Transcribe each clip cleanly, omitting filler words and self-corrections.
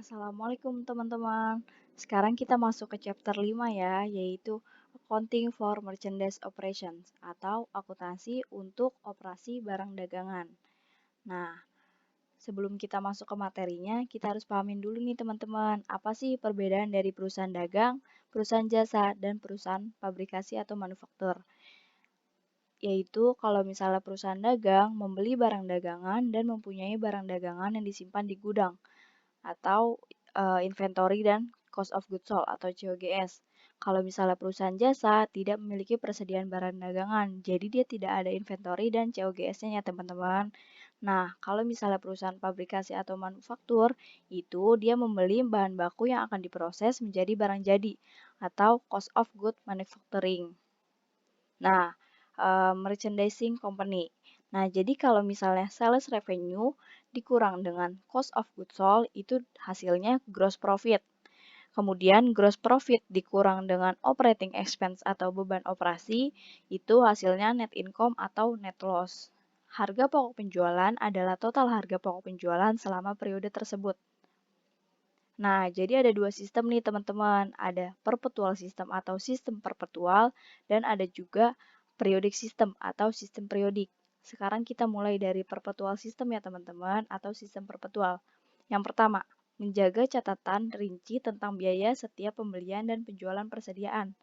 Assalamualaikum teman-teman. Sekarang kita masuk ke chapter 5 ya, yaitu Accounting for Merchandise Operations atau akuntansi untuk operasi barang dagangan. Nah, sebelum kita masuk ke materinya, kita harus pahamin dulu nih teman-teman, apa sih perbedaan dari perusahaan dagang, perusahaan jasa, dan perusahaan pabrikasi atau manufaktur. Yaitu kalau misalnya perusahaan dagang membeli barang dagangan dan mempunyai barang dagangan yang disimpan di gudang atau inventory dan cost of goods sold atau COGS. Kalau misalnya perusahaan jasa tidak memiliki persediaan barang dagangan, jadi dia tidak ada inventory dan COGS-nya ya teman-teman. Nah, kalau misalnya perusahaan pabrikasi atau manufaktur, itu dia membeli bahan baku yang akan diproses menjadi barang jadi atau cost of good manufacturing. Nah, merchandising company. Nah, jadi kalau misalnya sales revenue dikurang dengan cost of goods sold, itu hasilnya gross profit. Kemudian gross profit dikurang dengan operating expense atau beban operasi, itu hasilnya net income atau net loss. Harga pokok penjualan adalah total harga pokok penjualan selama periode tersebut. Nah, jadi ada dua sistem nih teman-teman. Ada perpetual system atau sistem perpetual, dan ada juga periodic system atau sistem periodik. Sekarang kita mulai dari perpetual system ya teman-teman, atau sistem perpetual. Yang pertama, menjaga catatan rinci tentang biaya setiap pembelian dan penjualan persediaan.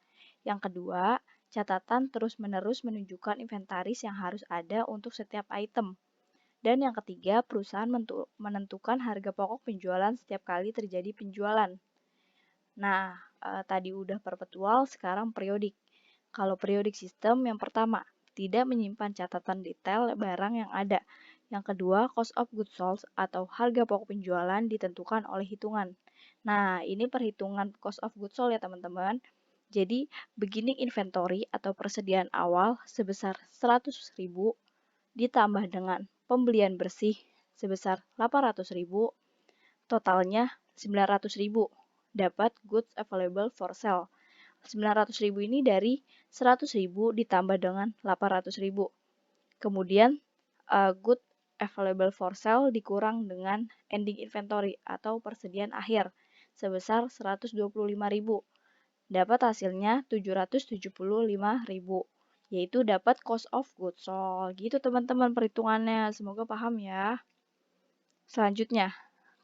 Yang kedua, catatan terus-menerus menunjukkan inventaris yang harus ada untuk setiap item. Dan yang ketiga, perusahaan menentukan harga pokok penjualan setiap kali terjadi penjualan. Nah, tadi udah perpetual, sekarang periodik. Kalau periodik sistem, yang pertama, tidak menyimpan catatan detail barang yang ada. Yang kedua, cost of goods sold atau harga pokok penjualan ditentukan oleh hitungan. Nah, ini perhitungan cost of goods sold ya teman-teman. Jadi, beginning inventory atau persediaan awal sebesar 100.000 ditambah dengan pembelian bersih sebesar 800.000, totalnya 900.000. Dapat goods available for sale. 900.000 ini dari 100.000 ditambah dengan 800.000. Kemudian good available for sale dikurang dengan ending inventory atau persediaan akhir sebesar 125.000. Dapat hasilnya 775.000, yaitu dapat cost of goods sold. Gitu teman-teman perhitungannya, semoga paham ya. Selanjutnya,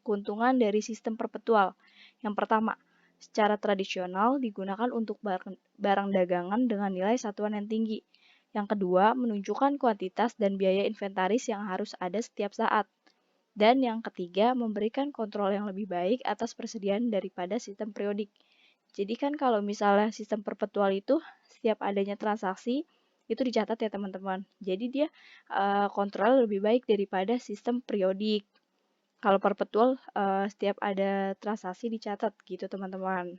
keuntungan dari sistem perpetual. Yang pertama, secara tradisional digunakan untuk barang dagangan dengan nilai satuan yang tinggi. Yang kedua, menunjukkan kuantitas dan biaya inventaris yang harus ada setiap saat. Dan yang ketiga, memberikan kontrol yang lebih baik atas persediaan daripada sistem periodik. Jadi kan kalau misalnya sistem perpetual itu setiap adanya transaksi itu dicatat ya teman-teman. Jadi dia kontrol lebih baik daripada sistem periodik. Kalau perpetual setiap ada transaksi dicatat gitu teman-teman.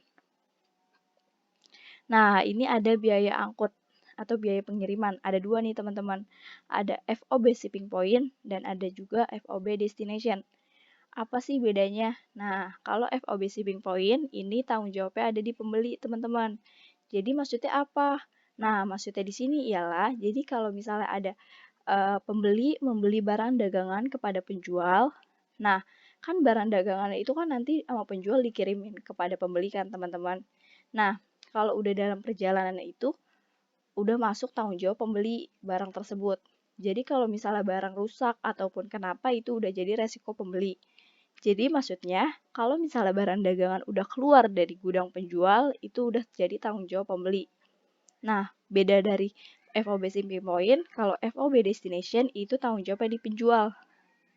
Nah, ini ada biaya angkut atau biaya pengiriman. Ada dua nih teman-teman. Ada FOB shipping point dan ada juga FOB destination. Apa sih bedanya? Nah, kalau FOB shipping point ini tanggung jawabnya ada di pembeli, teman-teman. Jadi maksudnya apa? Nah, maksudnya di sini ialah jadi kalau misalnya ada pembeli membeli barang dagangan kepada penjual. Nah, kan barang dagangan itu kan nanti sama penjual dikirimin kepada pembeli kan, teman-teman. Nah, kalau udah dalam perjalanan itu udah masuk tanggung jawab pembeli barang tersebut. Jadi kalau misalnya barang rusak ataupun kenapa itu udah jadi resiko pembeli. Jadi maksudnya, kalau misalnya barang dagangan udah keluar dari gudang penjual, itu udah jadi tanggung jawab pembeli. Nah, beda dari FOB shipping point, kalau FOB destination itu tanggung jawabnya di penjual.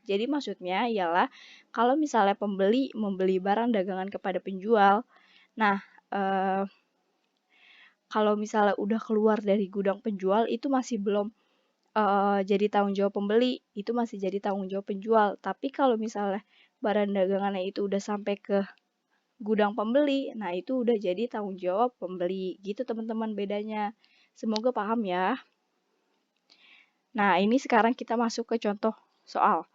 Jadi maksudnya ialah kalau misalnya pembeli membeli barang dagangan kepada penjual, nah kalau misalnya udah keluar dari gudang penjual itu masih belum jadi tanggung jawab pembeli, itu masih jadi tanggung jawab penjual. Tapi kalau misalnya barang dagangannya itu udah sampai ke gudang pembeli, nah itu udah jadi tanggung jawab pembeli. Gitu teman-teman bedanya. Semoga paham ya. Nah, ini sekarang kita masuk ke contoh soal.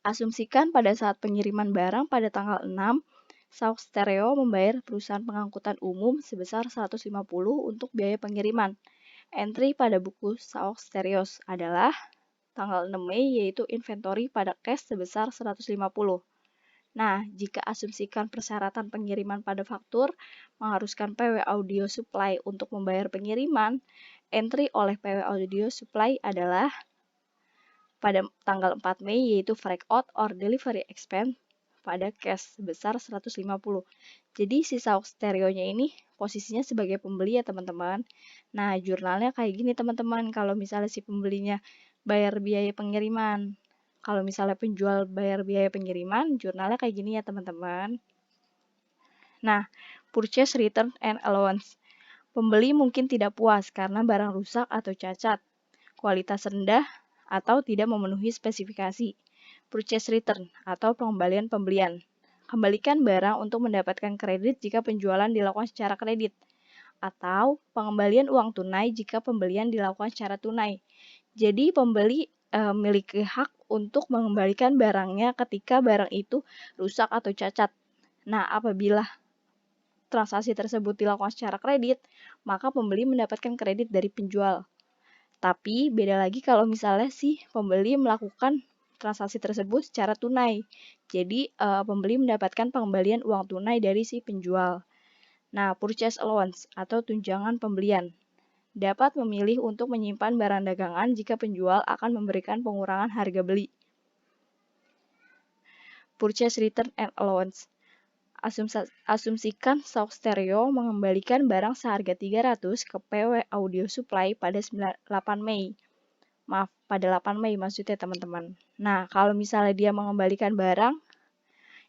Asumsikan pada saat pengiriman barang pada tanggal 6, Sauk Stereo membayar perusahaan pengangkutan umum sebesar 150 untuk biaya pengiriman. Entry pada buku Sauk Stereos adalah tanggal 6 Mei yaitu inventory pada cash sebesar 150. Nah, jika asumsikan persyaratan pengiriman pada faktur mengharuskan PW Audio Supply untuk membayar pengiriman, entry oleh PW Audio Supply adalah pada tanggal 4 Mei yaitu break out or delivery expense pada cash sebesar 150. Jadi si saus stereonya ini posisinya sebagai pembeli ya teman-teman. Nah, jurnalnya kayak gini teman-teman, kalau misalnya si pembelinya bayar biaya pengiriman. Kalau misalnya penjual bayar biaya pengiriman, jurnalnya kayak gini ya teman-teman. Nah, purchase return and allowance. Pembeli mungkin tidak puas karena barang rusak atau cacat, kualitas rendah, atau tidak memenuhi spesifikasi. Purchase return atau pengembalian pembelian. Kembalikan barang untuk mendapatkan kredit jika penjualan dilakukan secara kredit. Atau pengembalian uang tunai jika pembelian dilakukan secara tunai. Jadi pembeli memiliki hak untuk mengembalikan barangnya ketika barang itu rusak atau cacat. Nah, apabila transaksi tersebut dilakukan secara kredit, maka pembeli mendapatkan kredit dari penjual. Tapi beda lagi kalau misalnya si pembeli melakukan transaksi tersebut secara tunai. Jadi pembeli mendapatkan pengembalian uang tunai dari si penjual. Nah, purchase allowance atau tunjangan pembelian dapat memilih untuk menyimpan barang dagangan jika penjual akan memberikan pengurangan harga beli. Purchase return and allowance. Asumsikan Sound Stereo mengembalikan barang seharga 300 ke PW Audio Supply pada 8 Mei. Maaf, pada 8 Mei maksudnya teman-teman. Nah, kalau misalnya dia mengembalikan barang,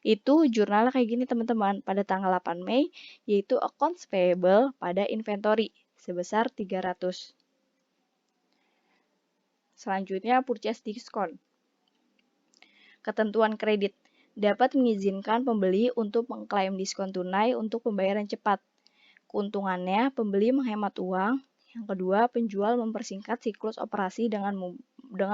itu jurnalnya kayak gini teman-teman. Pada tanggal 8 Mei, yaitu accounts payable pada inventory sebesar 300. Selanjutnya, purchase discount. Ketentuan kredit dapat mengizinkan pembeli untuk mengklaim diskon tunai untuk pembayaran cepat. Keuntungannya, pembeli menghemat uang. Yang kedua, penjual mempersingkat siklus operasi dengan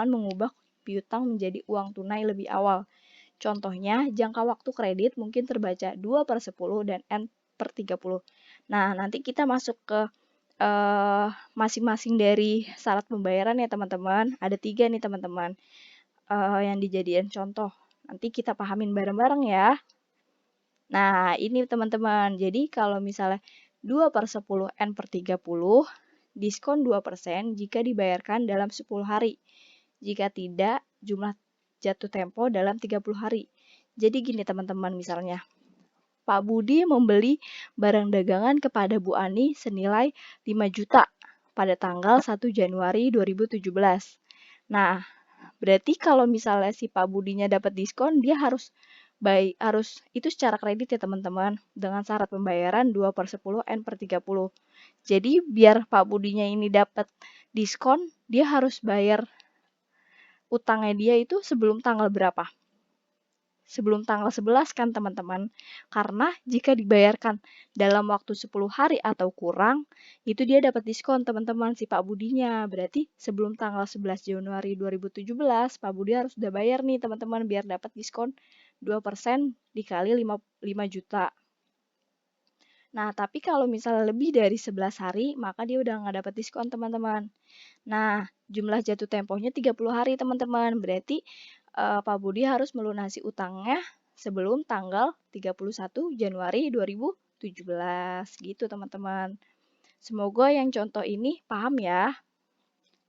mengubah piutang menjadi uang tunai lebih awal. Contohnya, jangka waktu kredit mungkin terbaca 2/10 dan N/30. Nah, nanti kita masuk ke masing-masing dari syarat pembayaran ya teman-teman. Ada 3 nih teman-teman yang dijadikan contoh. Nanti kita pahamin bareng-bareng ya. Nah, ini teman-teman. Jadi kalau misalnya 2/10 N/30, diskon 2% jika dibayarkan dalam 10 hari. Jika tidak, jumlah jatuh tempo dalam 30 hari. Jadi gini teman-teman misalnya. Pak Budi membeli barang dagangan kepada Bu Ani senilai 5 juta pada tanggal 1 Januari 2017. Nah, berarti kalau misalnya si Pak Budinya dapat diskon, dia harus itu secara kredit ya teman-teman, dengan syarat pembayaran 2/10 N/30. Jadi biar Pak Budinya ini dapat diskon, dia harus bayar utangnya dia itu sebelum tanggal berapa? Sebelum tanggal 11 kan teman-teman. Karena jika dibayarkan dalam waktu 10 hari atau kurang, itu dia dapat diskon teman-teman si Pak Budinya. Berarti sebelum tanggal 11 Januari 2017, Pak Budi harus sudah bayar nih teman-teman biar dapat diskon 2% dikali 5 juta. Nah, tapi kalau misalnya lebih dari 11 hari, maka dia udah nggak dapat diskon teman-teman. Nah, jumlah jatuh tempohnya 30 hari teman-teman. Berarti Pak Budi harus melunasi utangnya sebelum tanggal 31 Januari 2017 gitu teman-teman. Semoga yang contoh ini paham ya.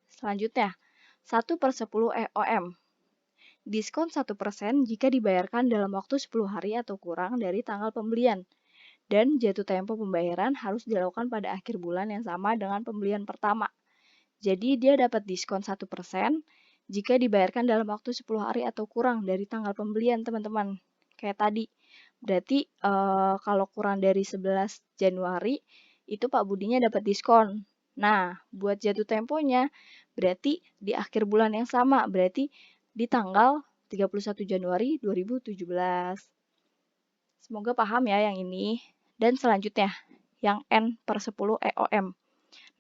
Selanjutnya, 1/10 EOM. Diskon 1% jika dibayarkan dalam waktu 10 hari atau kurang dari tanggal pembelian. Dan jatuh tempo pembayaran harus dilakukan pada akhir bulan yang sama dengan pembelian pertama. Jadi dia dapat diskon 1% jika dibayarkan dalam waktu 10 hari atau kurang dari tanggal pembelian teman-teman. Kayak tadi. Berarti kalau kurang dari 11 Januari itu Pak Budinya dapat diskon. Nah, buat jatuh temponya berarti di akhir bulan yang sama, berarti di tanggal 31 Januari 2017. Semoga paham ya yang ini. Dan selanjutnya, yang N/10 EOM.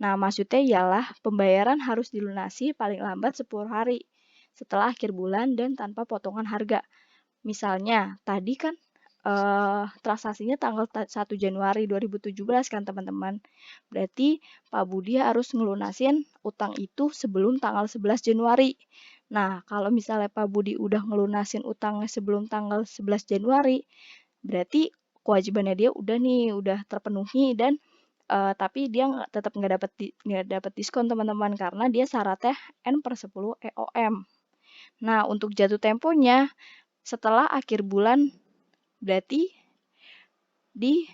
Nah, maksudnya ialah pembayaran harus dilunasi paling lambat 10 hari setelah akhir bulan dan tanpa potongan harga. Misalnya, tadi kan transaksinya tanggal 1 Januari 2017 kan teman-teman. Berarti Pak Budi harus ngelunasin utang itu sebelum tanggal 11 Januari. Nah, kalau misalnya Pak Budi udah ngelunasin utangnya sebelum tanggal 11 Januari, berarti kewajibannya dia udah nih, udah terpenuhi dan tapi dia tetap nggak dapat diskon teman-teman karena dia syaratnya N/10 EOM. Nah, untuk jatuh temponya setelah akhir bulan berarti di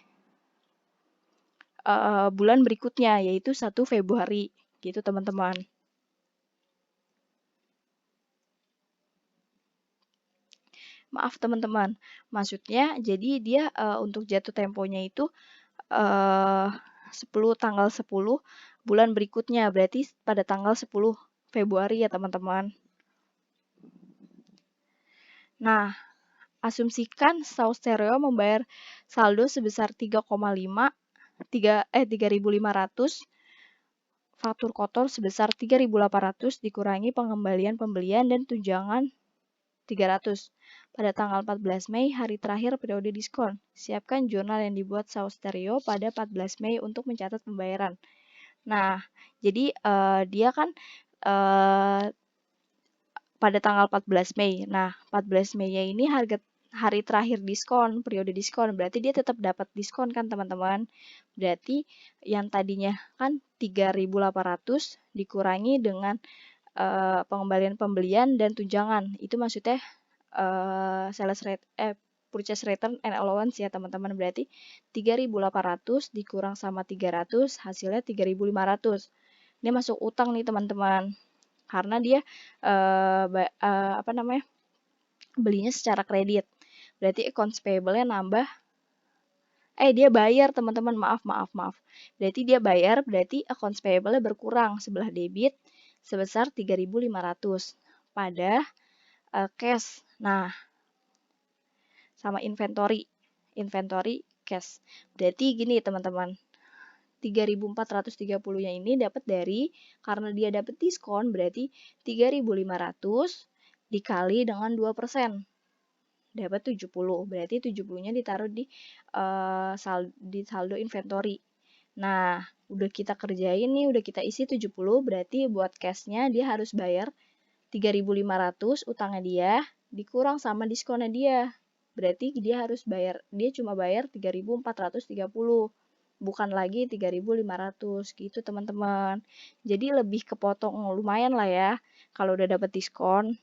bulan berikutnya yaitu 1 Februari gitu teman-teman. Maaf teman-teman, maksudnya jadi dia untuk jatuh temponya itu 10 tanggal 10 bulan berikutnya, berarti pada tanggal 10 Februari ya teman-teman. Nah, asumsikan Saus Stereo membayar saldo sebesar 3.500, faktur kotor sebesar 3.800 dikurangi pengembalian pembelian dan tunjangan 300. Pada tanggal 14 Mei, hari terakhir periode diskon. Siapkan jurnal yang dibuat Saus Stereo pada 14 Mei untuk mencatat pembayaran. Nah, jadi dia kan pada tanggal 14 Mei. Nah, 14 Mei-nya ini hari terakhir diskon, periode diskon. Berarti dia tetap dapat diskon kan, teman-teman? Berarti yang tadinya kan 3.800 dikurangi dengan pengembalian pembelian dan tunjangan. Itu maksudnya purchase return and allowance ya, teman-teman. Berarti 3.800 dikurang sama 300 hasilnya 3.500. Ini masuk utang nih, teman-teman. Karena dia belinya secara kredit. Berarti accounts payable-nya nambah. Dia bayar teman-teman, maaf. Berarti dia bayar, berarti accounts payable-nya berkurang sebelah debit sebesar 3.500 pada cash. Nah, sama inventory cash. Berarti gini teman-teman. 3.430-nya ini dapat dari, karena dia dapat diskon, berarti 3.500 dikali dengan 2%. Dapat 70. Berarti 70-nya ditaruh di saldo inventory. Nah, udah kita kerjain nih, udah kita isi 70, berarti buat cash-nya dia harus bayar 3.500 utangnya dia, dikurang sama diskonnya dia. Berarti dia cuma bayar 3.430. Bukan lagi 3.500 gitu teman-teman. Jadi lebih kepotong lumayan lah ya kalau udah dapat diskon.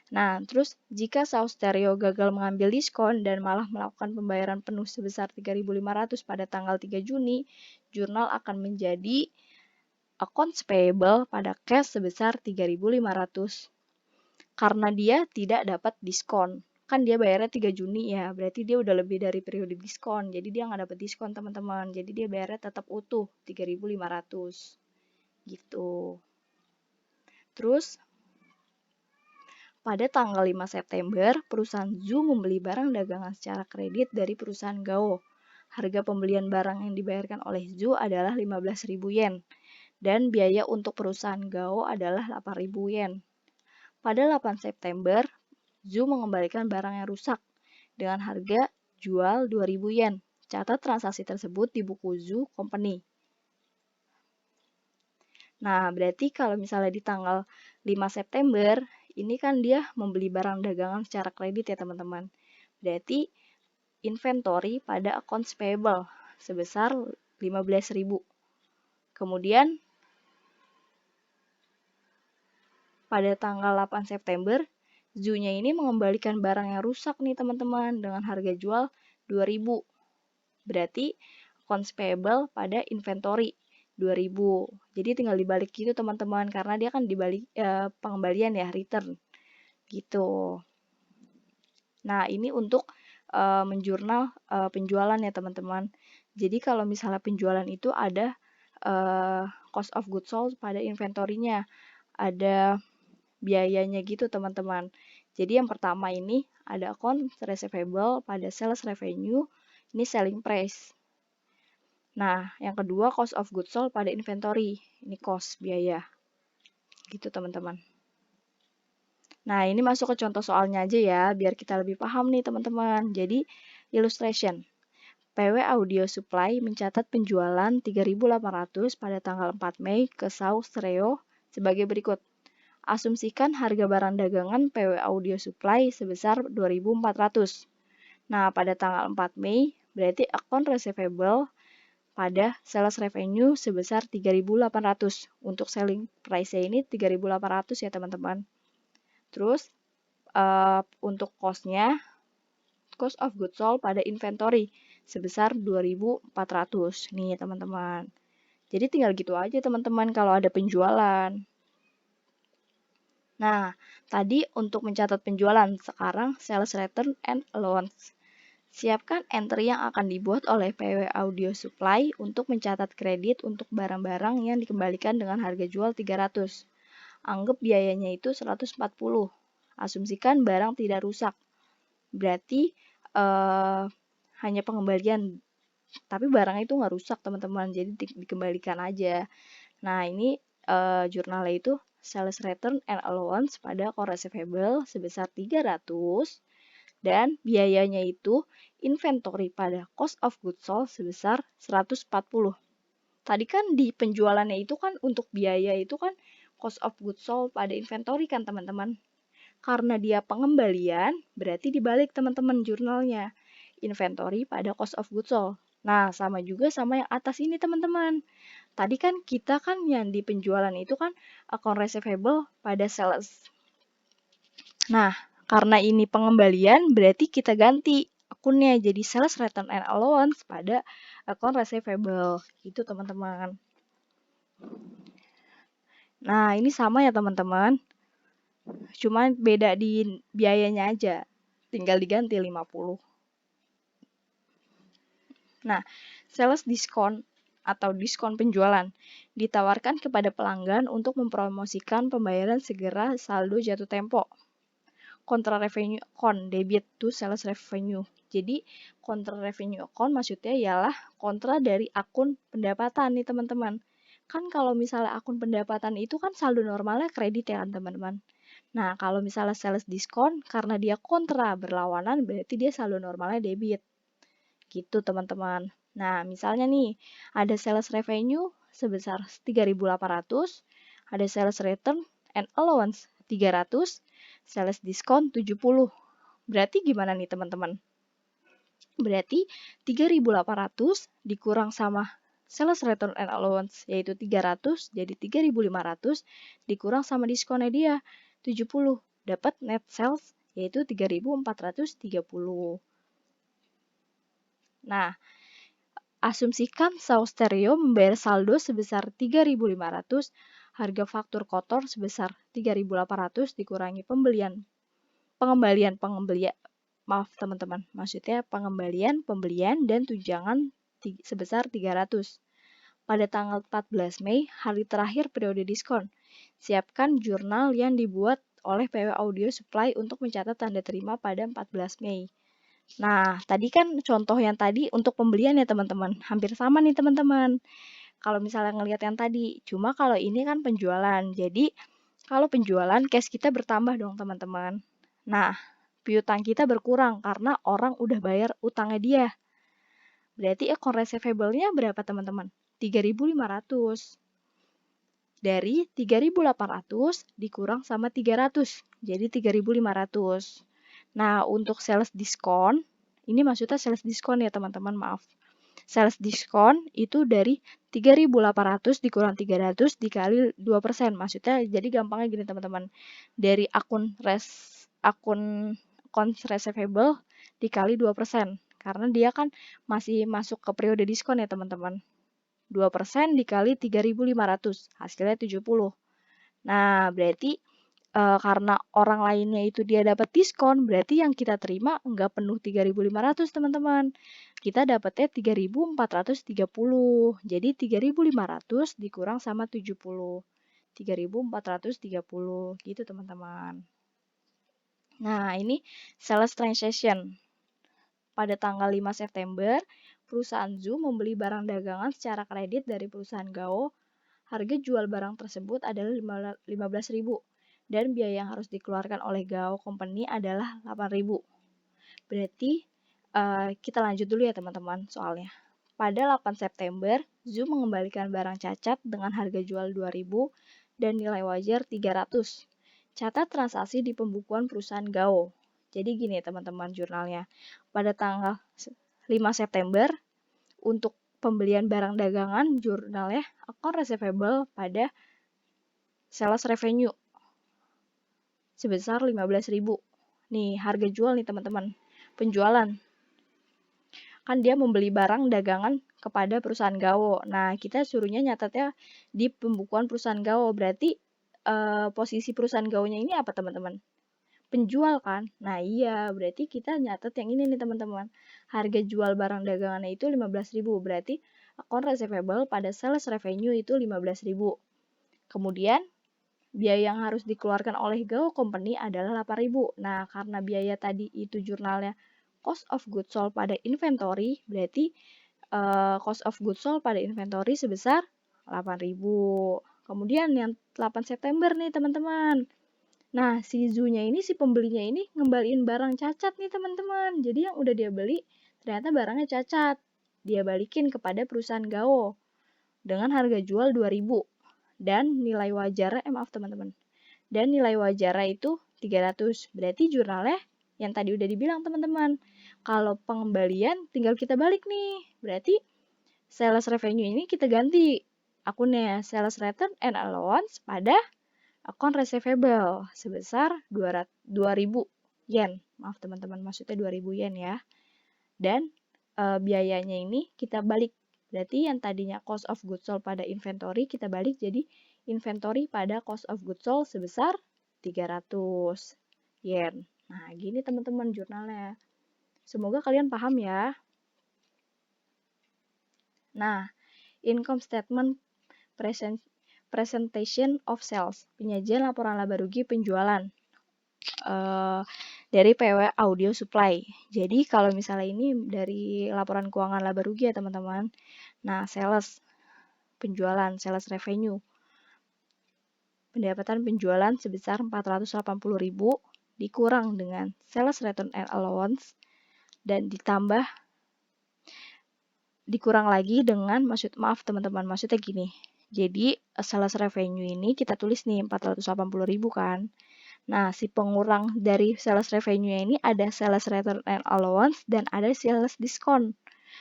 Nah, terus jika Saus Stereo gagal mengambil diskon dan malah melakukan pembayaran penuh sebesar 3.500 pada tanggal 3 Juni, jurnal akan menjadi accounts payable pada cash sebesar 3.500. Karena dia tidak dapat diskon. Kan dia bayarnya 3 Juni ya, berarti dia udah lebih dari periode diskon. Jadi dia nggak dapat diskon teman-teman. Jadi dia bayarnya tetap utuh 3.500. Gitu. Terus pada tanggal 5 September, perusahaan Zoo membeli barang dagangan secara kredit dari perusahaan Gao. Harga pembelian barang yang dibayarkan oleh Zoo adalah 15.000 yen dan biaya untuk perusahaan Gao adalah 8.000 yen. Pada 8 September, Zoo mengembalikan barang yang rusak dengan harga jual 2.000 yen. Catat transaksi tersebut di buku Zoo Company. Nah, berarti kalau misalnya di tanggal 5 September, ini kan dia membeli barang dagangan secara kredit ya teman-teman. Berarti inventory pada accounts payable sebesar 15.000. Kemudian pada tanggal 8 September, Zoo-nya ini mengembalikan barang yang rusak nih teman-teman dengan harga jual 2.000. Berarti accounts payable pada inventory 2.000. Jadi tinggal dibalik gitu teman-teman karena dia kan dibalik pengembalian ya, return. Gitu. Nah, ini untuk menjurnal penjualan ya teman-teman. Jadi kalau misalnya penjualan itu ada cost of goods sold pada inventory-nya. Ada biayanya gitu teman-teman. Jadi yang pertama ini ada account receivable pada sales revenue, ini selling price. Nah, yang kedua cost of goods sold pada inventory, ini cost biaya. Gitu teman-teman. Nah, ini masuk ke contoh soalnya aja ya, biar kita lebih paham nih teman-teman. Jadi, illustration. PW Audio Supply mencatat penjualan 3.800 pada tanggal 4 Mei ke Saus Stereo sebagai berikut. Asumsikan harga barang dagangan PW Audio Supply sebesar 2.400. Nah, pada tanggal 4 Mei, berarti account receivable pada sales revenue sebesar 3.800. Untuk selling price-nya ini 3.800 ya teman-teman. Terus, untuk cost-nya, cost of goods sold pada inventory sebesar 2.400 nih teman-teman. Jadi tinggal gitu aja teman-teman kalau ada penjualan. Nah, tadi untuk mencatat penjualan, sekarang sales return and allowance. Siapkan entry yang akan dibuat oleh PW Audio Supply untuk mencatat kredit untuk barang-barang yang dikembalikan dengan harga jual 300. Anggap biayanya itu 140. Asumsikan barang tidak rusak. Berarti hanya pengembalian, tapi barangnya itu nggak rusak teman-teman, jadi dikembalikan aja. Nah, ini jurnalnya itu sales return and allowance pada core receivable sebesar 300 dan biayanya itu inventory pada cost of goods sold sebesar 140. Tadi kan di penjualannya itu kan untuk biaya itu kan cost of goods sold pada inventory kan teman-teman. Karena dia pengembalian, berarti dibalik teman-teman jurnalnya. Inventory pada cost of goods sold. Nah, sama juga sama yang atas ini teman-teman. Tadi kan kita kan yang di penjualan itu kan account receivable pada sales. Nah, karena ini pengembalian berarti kita ganti akunnya jadi sales return and allowance pada account receivable. Itu teman-teman. Nah, ini sama ya teman-teman. Cuma beda di biayanya aja. Tinggal diganti 50. Nah, sales diskon atau diskon penjualan ditawarkan kepada pelanggan untuk mempromosikan pembayaran segera saldo jatuh tempo. Contra revenue account debit to sales revenue. Jadi, contra revenue account maksudnya ialah kontra dari akun pendapatan nih teman-teman. Kan kalau misalnya akun pendapatan itu kan saldo normalnya kredit ya kan teman-teman. Nah, kalau misalnya sales diskon karena dia kontra berlawanan berarti dia saldo normalnya debit. Gitu teman-teman. Nah, misalnya nih, ada sales revenue sebesar 3.800, ada sales return and allowance 300, sales diskon 70. Berarti gimana nih teman-teman? Berarti 3.800 dikurang sama sales return and allowance yaitu 300, jadi 3.500 dikurang sama diskonnya dia 70. Dapat net sales yaitu 3.430. Nah, asumsikan Saus Stereo membayar saldo sebesar 3.500, harga faktur kotor sebesar 3.800 dikurangi pengembalian, maaf teman-teman, maksudnya pengembalian, pembelian, dan tunjangan sebesar 300. Pada tanggal 14 Mei, hari terakhir periode diskon. Siapkan jurnal yang dibuat oleh PW Audio Supply untuk mencatat tanda terima pada 14 Mei. Nah, tadi kan contoh yang tadi untuk pembelian ya teman-teman. Hampir sama nih teman-teman. Kalau misalnya ngelihat yang tadi. Cuma kalau ini kan penjualan. Jadi, kalau penjualan cash kita bertambah dong teman-teman. Nah, piutang kita berkurang karena orang udah bayar utangnya dia. Berarti account receivable-nya berapa teman-teman? 3.500. Dari 3.800 dikurang sama 300. Jadi 3.500. Nah, untuk sales diskon, ini maksudnya sales diskon ya teman-teman, maaf. Sales diskon itu dari 3.800 dikurang 300 dikali 2%. Maksudnya jadi gampangnya gini teman-teman. Dari akun receivable dikali 2%. Karena dia kan masih masuk ke periode diskon ya teman-teman. 2% dikali 3.500, hasilnya 70. Nah, berarti karena orang lainnya itu dia dapat diskon, berarti yang kita terima nggak penuh 3.500 teman-teman. Kita dapatnya 3.430. Jadi 3.500 dikurang sama 70. 3.430 gitu teman-teman. Nah, ini sales transaction. Pada tanggal 5 September, perusahaan Zoom membeli barang dagangan secara kredit dari perusahaan Gao. Harga jual barang tersebut adalah 15.000 dan biaya yang harus dikeluarkan oleh Gao Company adalah 8.000. Berarti kita lanjut dulu ya teman-teman soalnya. Pada 8 September, Zoom mengembalikan barang cacat dengan harga jual 2.000 dan nilai wajar 300. Catat transaksi di pembukuan perusahaan GAO. Jadi gini teman-teman jurnalnya. Pada tanggal 5 September untuk pembelian barang dagangan jurnalnya account receivable pada sales revenue sebesar 15.000. Nih, harga jual nih teman-teman. Penjualan. Kan dia membeli barang dagangan kepada perusahaan GAO. Nah, kita suruhnya nyatatnya di pembukuan perusahaan GAO. Berarti posisi perusahaan GAO-nya ini apa teman-teman? Penjual kan? Nah iya, berarti kita nyatet yang ini nih teman-teman. Harga jual barang dagangannya itu 15.000. Berarti account receivable pada sales revenue itu 15.000. Kemudian biaya yang harus dikeluarkan oleh GAO Company adalah 8.000. Nah, karena biaya tadi itu jurnalnya cost of goods sold pada inventory, berarti cost of goods sold pada inventory sebesar 8.000. Kemudian yang 8 September nih teman-teman. Nah, si Zu-nya ini, si pembelinya ini ngembaliin barang cacat nih teman-teman. Jadi yang udah dia beli, ternyata barangnya cacat. Dia balikin kepada perusahaan GAO dengan harga jual 2.000. Dan nilai wajarnya, maaf teman-teman. Dan nilai wajarnya itu 300. Berarti jurnalnya yang tadi udah dibilang teman-teman. Kalau pengembalian tinggal kita balik nih. Berarti sales revenue ini kita ganti akunnya sales return and allowance pada account receivable sebesar 2.000 yen. Maaf teman-teman, maksudnya 2.000 yen ya. Dan biayanya ini kita balik. Berarti yang tadinya cost of goods sold pada inventory kita balik jadi inventory pada cost of goods sold sebesar 300 yen. Nah, gini teman-teman jurnalnya. Semoga kalian paham ya. Nah, income statement presentation of sales, penyajian laporan laba rugi penjualan dari PW Audio Supply. Jadi kalau misalnya ini dari laporan keuangan laba rugi ya teman-teman. Nah, sales penjualan, sales revenue. Pendapatan penjualan sebesar 480.000 dikurang dengan sales return and allowance dan dikurang lagi dengan maaf teman-teman, maksudnya gini. Jadi sales revenue ini kita tulis nih 480.000 kan. Nah, si pengurang dari sales revenue ini ada sales return and allowance dan ada sales discount.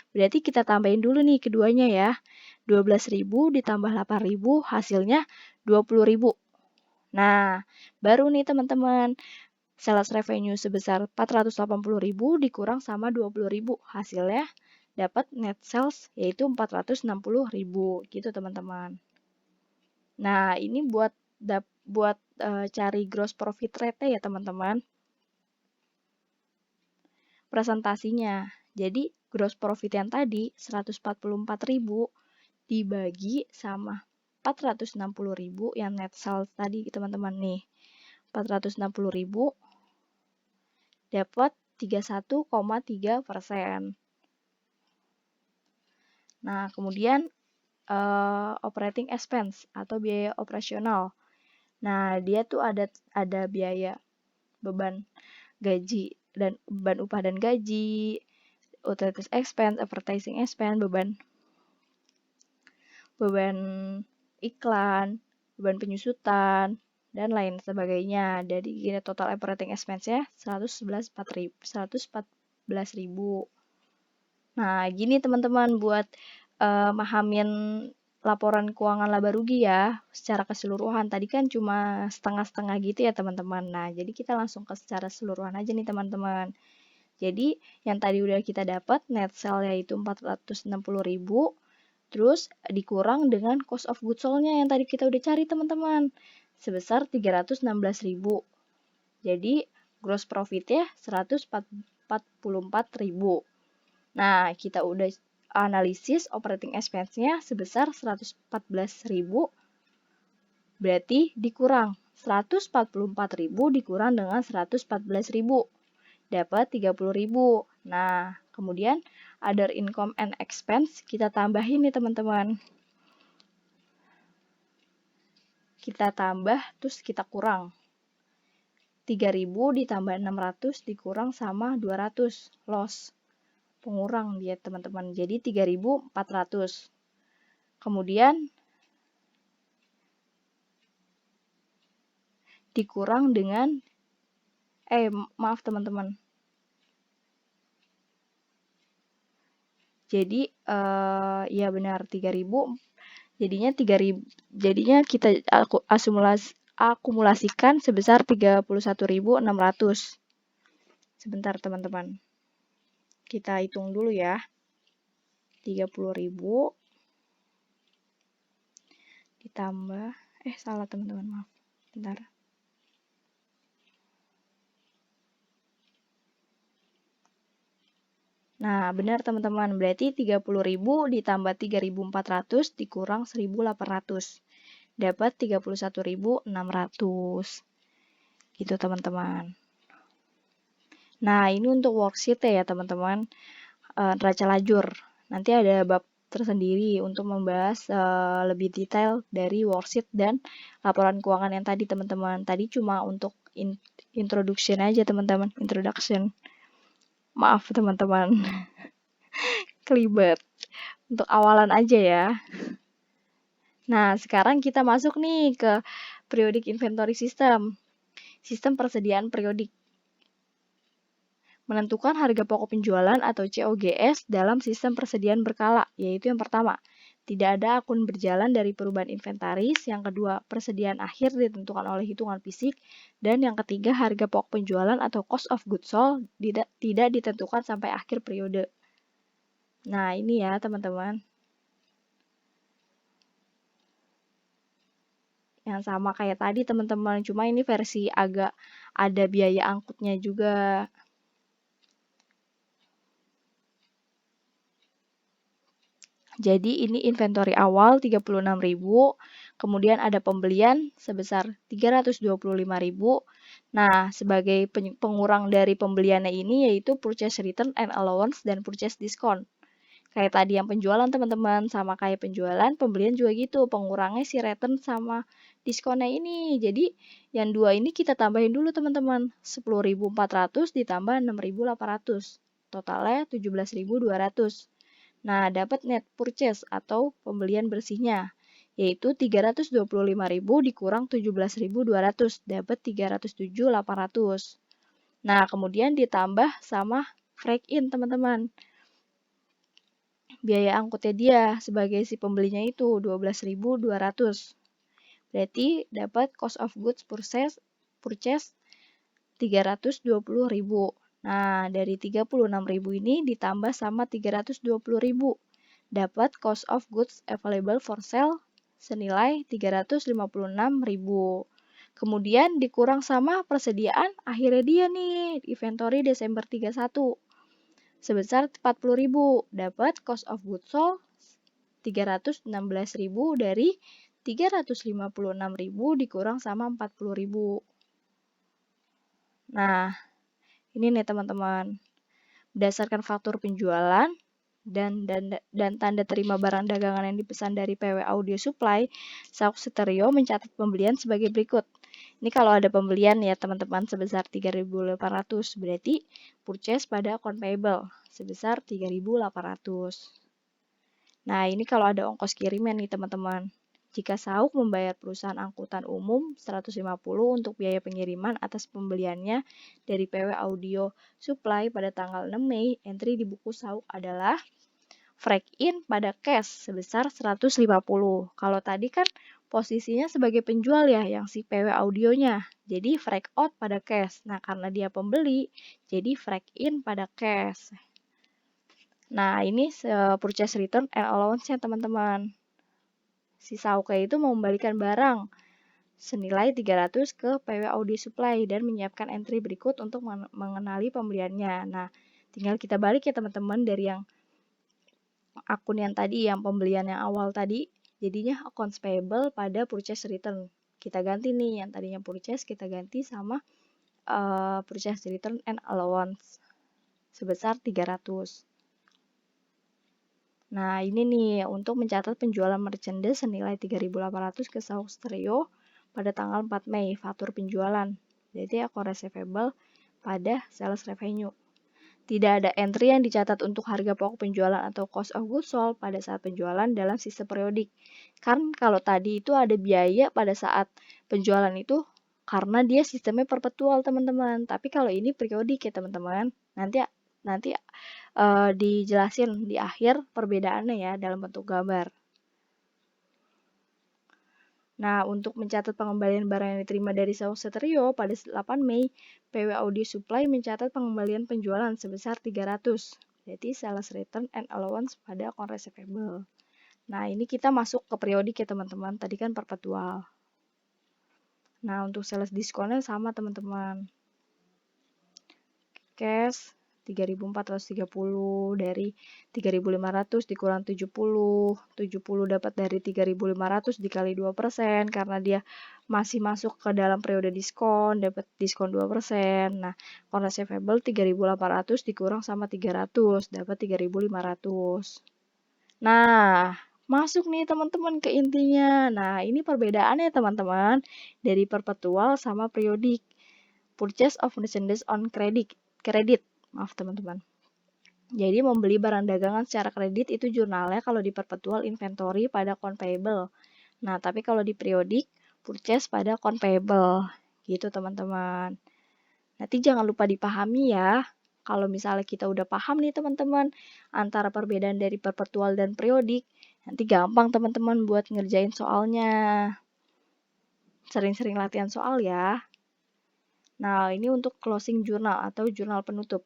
Berarti kita tambahin dulu nih keduanya ya. 12.000 ditambah 8.000 hasilnya 20.000. Nah, baru nih teman-teman. Sales revenue sebesar 480.000 dikurang sama 20.000. Hasilnya dapat net sales yaitu 460.000 gitu teman-teman. Nah, ini buat cari gross profit rate ya teman-teman. Presentasinya. Jadi gross profit yang tadi 144.000 dibagi sama 460.000 yang net sales tadi teman-teman nih. 460.000 dapat 31,3%. Nah, kemudian operating expense atau biaya operasional. Nah, dia tuh ada biaya beban gaji dan beban upah dan gaji, utilities expense, advertising expense, beban iklan, beban penyusutan, dan lain sebagainya. Jadi total operating expense-nya 114.000. Nah, gini teman-teman buat mahamin laporan keuangan laba rugi ya secara keseluruhan. Tadi kan cuma setengah-setengah gitu ya teman-teman. Nah, jadi kita langsung ke secara keseluruhan aja nih teman-teman. Jadi yang tadi udah kita dapat net sale yaitu 460.000, terus dikurang dengan cost of goods sold-nya yang tadi kita udah cari teman-teman sebesar 316.000. Jadi gross profit-nya 144.000. Nah, kita udah analisis operating expense-nya sebesar 114.000. Berarti dikurang 144.000 dikurang dengan 114.000. Dapat 30.000. Nah, kemudian other income and expense kita tambahin nih teman-teman. Kita tambah terus kita kurang. 3.000 ditambah 600 dikurang sama 200 loss. Pengurang dia teman-teman. Jadi 3.400. Kemudian dikurang dengan maaf teman-teman. Jadi ya benar 3.000, jadinya 3.000, jadinya kita akumulasikan sebesar 31.600. Sebentar teman-teman. Kita hitung dulu ya. 30.000 ditambah salah teman-teman, maaf. Bentar. Nah, benar teman-teman. Berarti 30.000 ditambah 3.400 dikurang 1.800. Dapat 31.600. Gitu teman-teman. Nah, ini untuk worksheet ya teman-teman. Neraca lajur. Nanti ada bab tersendiri untuk membahas lebih detail dari worksheet dan laporan keuangan yang tadi teman-teman. Tadi cuma untuk introduction aja teman-teman, introduction. Maaf teman-teman, kelibet. Untuk awalan aja ya. Nah, sekarang kita masuk nih ke periodic inventory system. Sistem persediaan periodik. Menentukan harga pokok penjualan atau COGS dalam sistem persediaan berkala, yaitu yang pertama, tidak ada akun berjalan dari perubahan inventaris, yang kedua, persediaan akhir ditentukan oleh hitungan fisik, dan yang ketiga, harga pokok penjualan atau cost of goods sold tidak ditentukan sampai akhir periode. Nah, ini ya teman-teman. Yang sama kayak tadi teman-teman, cuma ini versi agak ada biaya angkutnya juga. Jadi ini inventory awal 36.000, kemudian ada pembelian sebesar 325.000. Nah, sebagai pengurang dari pembeliannya ini yaitu purchase return and allowance dan purchase discount. Kayak tadi yang penjualan teman-teman, sama kayak penjualan, pembelian juga gitu, pengurangnya si return sama diskonnya ini. Jadi yang dua ini kita tambahin dulu teman-teman, 10.400 ditambah 6.800, totalnya 17.200. Nah, dapat net purchase atau pembelian bersihnya, yaitu 325.000 dikurang 17.200, dapat 307.800. Nah, kemudian ditambah sama break in teman-teman. Biaya angkutnya dia sebagai si pembelinya itu 12.200. Berarti dapat cost of goods purchase 320.000. Nah, dari 36.000 ini ditambah sama 320.000. Dapat cost of goods available for sale senilai 356.000. Kemudian dikurang sama persediaan akhirnya dia nih, inventory Desember 31. Sebesar 40.000. Dapat cost of goods sold 316.000 dari 356.000 dikurang sama 40.000. Nah, ini nih teman-teman. Berdasarkan faktur penjualan dan tanda terima barang dagangan yang dipesan dari PW Audio Supply, Sauk Stereo mencatat pembelian sebagai berikut. Ini kalau ada pembelian ya teman-teman sebesar 3.800, berarti purchase pada account payable sebesar 3.800. Nah, ini kalau ada ongkos kiriman nih teman-teman. Jika Sauk membayar perusahaan angkutan umum 150 untuk biaya pengiriman atas pembeliannya dari PW Audio Supply pada tanggal 6 Mei, entry di buku Sauk adalah break in pada cash sebesar 150. Kalau tadi kan posisinya sebagai penjual ya, yang si PW audionya. Jadi break out pada cash. Nah, karena dia pembeli, jadi break in pada cash. Nah, ini purchase return and allowance-nya teman-teman. Si Sauke itu mengembalikan barang senilai 300 ke PW Audio Supply dan menyiapkan entry berikut untuk mengenali pembeliannya. Nah, tinggal kita balik ya teman-teman dari yang akun yang tadi, yang pembelian yang awal tadi, jadinya accounts payable pada purchase return. Kita ganti nih, yang tadinya purchase kita ganti sama purchase return and allowance sebesar 300. Nah, ini nih untuk mencatat penjualan merchandise senilai 3.800 ke Sauk Stereo pada tanggal 4 Mei, faktur penjualan. Jadi account receivable pada sales revenue. Tidak ada entry yang dicatat untuk harga pokok penjualan atau cost of goods sold pada saat penjualan dalam sistem periodik. Kan kalau tadi itu ada biaya pada saat penjualan itu karena dia sistemnya perpetual teman-teman. Tapi kalau ini periodik ya teman-teman. Nanti dijelasin di akhir perbedaannya ya dalam bentuk gambar. Nah, untuk mencatat pengembalian barang yang diterima dari Saung Stereo pada 8 Mei, PW Audio Supply mencatat pengembalian penjualan sebesar 300. Jadi sales return and allowance pada account receivable. Nah, ini kita masuk ke periodik ya teman-teman. Tadi kan perpetual. Nah, untuk sales diskonnya sama teman-teman. Cash 3.430 dari 3.500 dikurang 70. 70 dapat dari 3.500 dikali 2% karena dia masih masuk ke dalam periode diskon, dapat diskon 2%. Nah, account receivable 3.800 dikurang sama 300 dapat 3.500. Nah, masuk nih teman-teman ke intinya. Nah, ini perbedaannya teman-teman dari perpetual sama periodik. Purchase of merchandise on kredit. Maaf teman-teman. Jadi membeli barang dagangan secara kredit itu jurnalnya kalau di perpetual inventory pada account payable. Nah, tapi kalau di periodik purchase pada account payable. Gitu teman-teman. Nanti jangan lupa dipahami ya. Kalau misalnya kita udah paham nih teman-teman antara perbedaan dari perpetual dan periodik, nanti gampang teman-teman buat ngerjain soalnya. Sering-sering latihan soal ya. Nah, ini untuk closing journal atau jurnal penutup.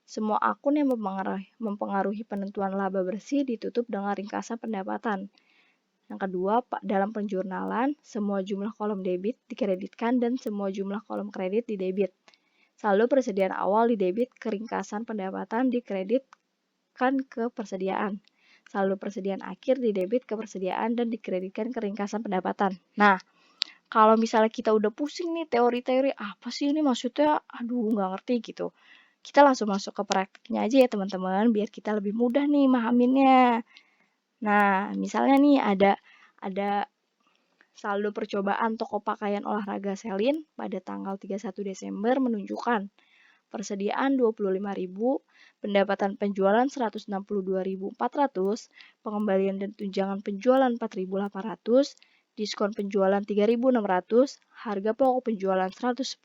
Semua akun yang mempengaruhi penentuan laba bersih ditutup dengan ringkasan pendapatan. Yang kedua, dalam penjurnalan, semua jumlah kolom debit dikreditkan dan semua jumlah kolom kredit didebit. Saldo persediaan awal didebit ke ringkasan pendapatan dikreditkan ke persediaan. Saldo persediaan akhir didebit ke persediaan dan dikreditkan ke ringkasan pendapatan. Nah, kalau misalnya kita udah pusing nih teori-teori, apa sih ini maksudnya? Aduh, nggak ngerti gitu. Kita langsung masuk ke praktiknya aja ya teman-teman, biar kita lebih mudah nih mahaminnya. Nah, misalnya nih ada saldo percobaan toko pakaian olahraga Selin pada tanggal 31 Desember menunjukkan persediaan 25.000, pendapatan penjualan 162.400, pengembalian dan tunjangan penjualan 4.800, diskon penjualan 3.600, harga pokok penjualan 110.000,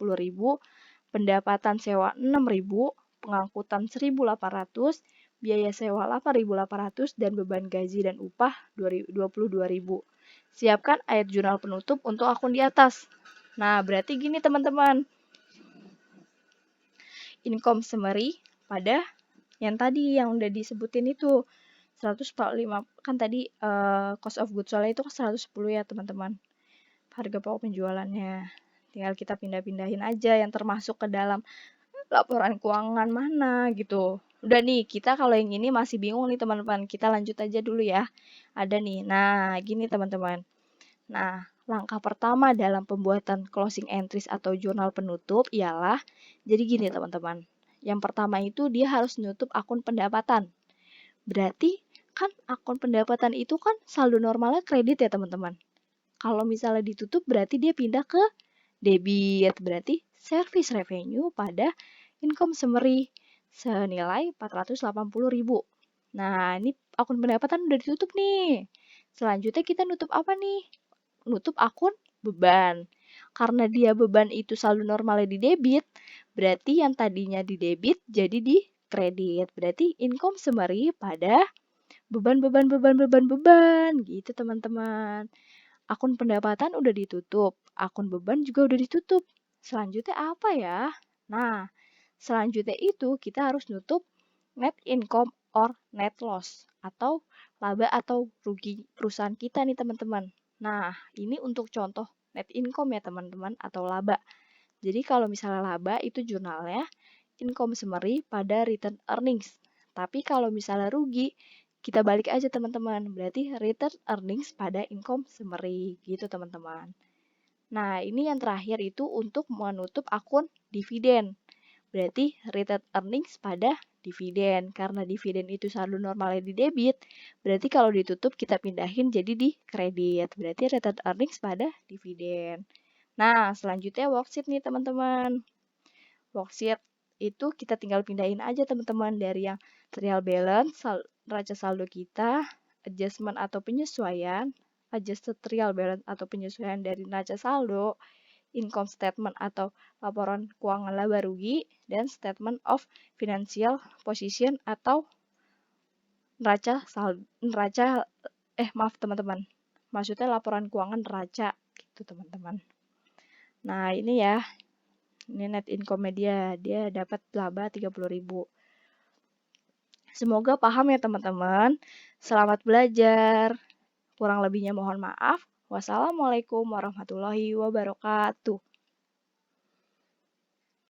pendapatan sewa 6.000, pengangkutan 1.800, biaya sewa 8.800, dan beban gaji dan upah 22.000. Siapkan ayat jurnal penutup untuk akun di atas. Nah, berarti gini teman-teman. Income summary pada yang tadi yang udah disebutin itu 145 kan tadi cost of goods sold itu 110 ya teman-teman, harga pokok penjualannya. Tinggal kita pindah-pindahin aja yang termasuk ke dalam laporan keuangan mana gitu. Udah nih, kita kalau yang ini masih bingung nih teman-teman, kita lanjut aja dulu ya. Ada nih, nah gini teman-teman. Nah, langkah pertama dalam pembuatan closing entries atau jurnal penutup ialah, jadi gini teman-teman. Yang pertama itu dia harus nutup akun pendapatan. Berarti kan akun pendapatan itu kan saldo normalnya kredit ya teman-teman. Kalau misalnya ditutup berarti dia pindah ke debit. Berarti service revenue pada income summary senilai 480.000. Nah, ini akun pendapatan udah ditutup nih. Selanjutnya kita nutup apa nih? Nutup akun beban. Karena dia beban itu saldo normalnya di debit, berarti yang tadinya di debit jadi di kredit. Berarti income summary pada beban gitu teman-teman. Akun pendapatan udah ditutup, akun beban juga udah ditutup. Selanjutnya apa ya? Nah, selanjutnya itu kita harus nutup net income or net loss atau laba atau rugi perusahaan kita nih teman-teman. Nah, ini untuk contoh net income ya teman-teman atau laba. Jadi kalau misalnya laba itu jurnalnya income summary pada return earnings. Tapi kalau misalnya rugi, kita balik aja teman-teman. Berarti return earnings pada income summary gitu teman-teman. Nah, ini yang terakhir itu untuk menutup akun dividen. Berarti return earnings pada dividen. Karena dividen itu saldo normalnya di debit, berarti kalau ditutup kita pindahin jadi di kredit. Berarti return earnings pada dividen. Nah, selanjutnya worksheet nih teman-teman. Worksheet itu kita tinggal pindahin aja teman-teman dari yang trial balance, neraca saldo kita, adjustment atau penyesuaian, adjusted trial balance atau penyesuaian dari neraca saldo, income statement atau laporan keuangan laba rugi, dan statement of financial position atau maaf teman-teman, maksudnya laporan keuangan neraca gitu teman-teman. Nah ini ya, ini net income dia dapat laba 30.000. Semoga paham ya teman-teman. Selamat belajar. Kurang lebihnya mohon maaf. Wassalamualaikum warahmatullahi wabarakatuh.